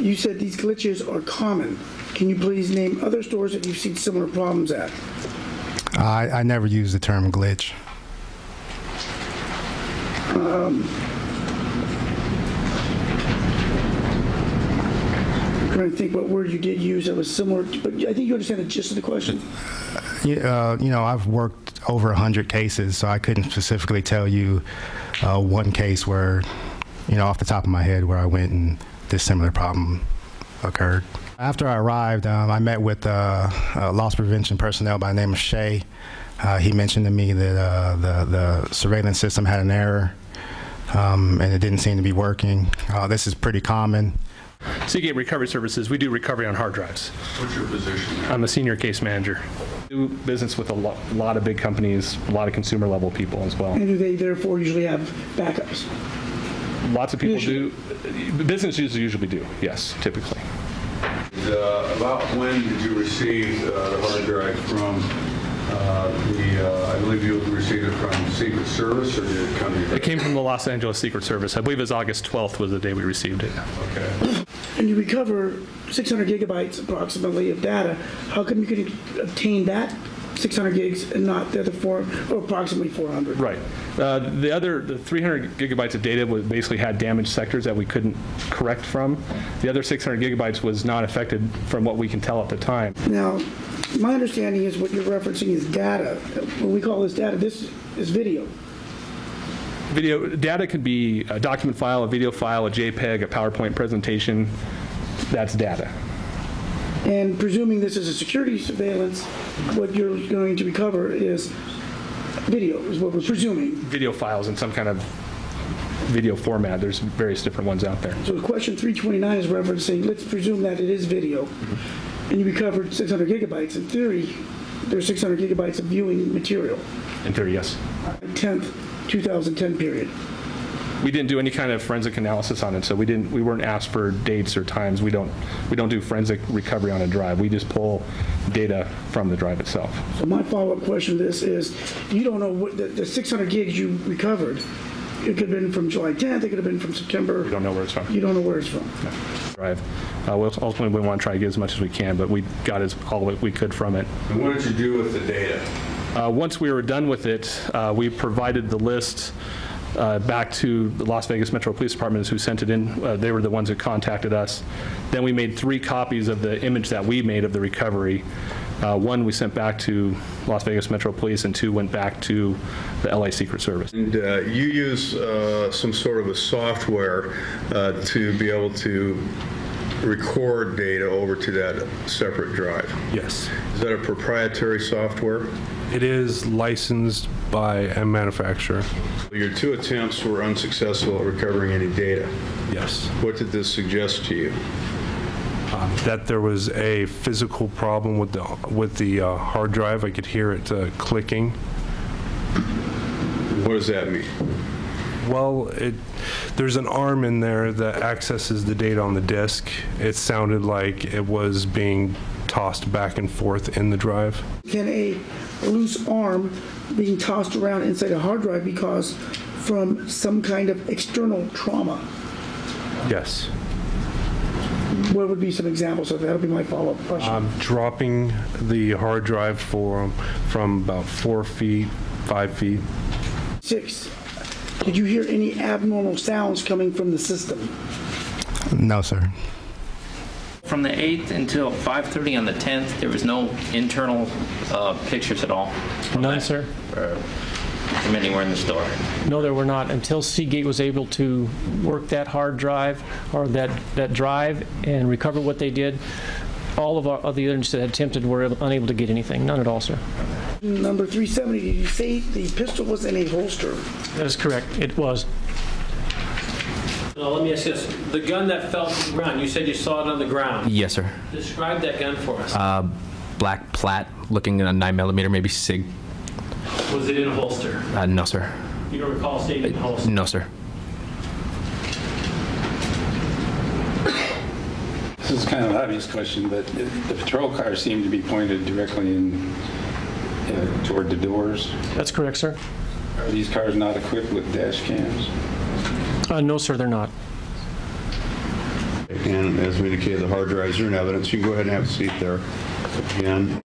You said these glitches are common. Can you please name other stores that you've seen similar problems at? I never use the term glitch. I'm trying to think what word you did use that was similar, but I think you understand the gist of the question. You know, I've worked over 100 cases, so I couldn't specifically tell you one case where, you know, off the top of my head where I went and this similar problem occurred. After I arrived, I met with loss prevention personnel by the name of Shay. He mentioned to me that the surveillance system had an error, and it didn't seem to be working. This is pretty common. Seagate Recovery Services, we do recovery on hard drives. What's your position? I'm a senior case manager. Do business with a lot of big companies, a lot of consumer level people as well. And do they therefore usually have backups? Lots of people do. Businesses usually do, yes, typically. About when did you receive the hard drive from I believe you received it from Secret Service, or did it come to you? It came from the Los Angeles Secret Service. I believe it was August 12th was the day we received it. Okay. And you recover 600 gigabytes approximately of data. How come you could obtain that 600 gigs and not the other or approximately 400? Right. The 300 gigabytes of data basically had damaged sectors that we couldn't correct from. The other 600 gigabytes was not affected from what we can tell at the time. Now, my understanding is what you're referencing is data. When we call this data, this is video. Video data could be a document file, a video file, a JPEG, a PowerPoint presentation. That's data. And presuming this is a security surveillance, what you're going to recover is video, is what we're presuming. Video files in some kind of video format. There's various different ones out there. So question 329 is referencing, let's presume that it is video, and you recovered 600 gigabytes. In theory, there's 600 gigabytes of viewing material. In theory, yes. 10th, 2010 period. We didn't do any kind of forensic analysis on it, so we weren't asked for dates or times. We don't do forensic recovery on a drive. We just pull data from the drive itself. So my follow-up question to this is, you don't know what the 600 gigs you recovered. It could have been from July 10th. It could have been from September. We don't know where it's from. You don't know where it's from. No. Drive. Ultimately, we want to try to get as much as we can, but we got all that we could from it. And what did you do with the data? Once we were done with it, we provided the list back to the Las Vegas Metro Police Department, who sent it in. They were the ones who contacted us. Then we made 3 copies of the image that we made of the recovery. 1 we sent back to Las Vegas Metro Police, and 2 went back to the LA Secret Service. And you use some sort of a software to be able to record data over to that separate drive. Yes. Is that a proprietary software? It is licensed by a manufacturer. Your 2 attempts were unsuccessful at recovering any data. Yes. What did this suggest to you? That there was a physical problem with the hard drive. I could hear it clicking. What does that mean? Well, there's an arm in there that accesses the data on the disk. It sounded like it was being tossed back and forth in the drive. Can a loose arm being tossed around inside a hard drive be caused from some kind of external trauma? Yes. What would be some examples of that? That'll be my follow-up question. Dropping the hard drive from about 4 feet, 5 feet. 6, did you hear any abnormal sounds coming from the system? No, sir. From the 8th until 5:30 on the 10th, there was no internal pictures at all? None, sir. From anywhere in the store? No, there were not, until Seagate was able to work that hard drive or that drive and recover what they did. All of the others that had attempted were unable to get anything. None at all, sir. Number 370, did you say the pistol was in a holster? That is correct. It was. Now, let me ask you this. The gun that fell to the ground, you said you saw it on the ground. Yes, sir. Describe that gun for us. Black plat, looking at a 9mm, maybe SIG. Was it in a holster? No, sir. You don't recall seeing it in a holster? No, sir. This is kind of an obvious question, but the patrol cars seem to be pointed directly in toward the doors. That's correct, sir. Are these cars not equipped with dash cams? No, sir, they're not. And as we indicated, the hard drives are in evidence. You can go ahead and have a seat there again.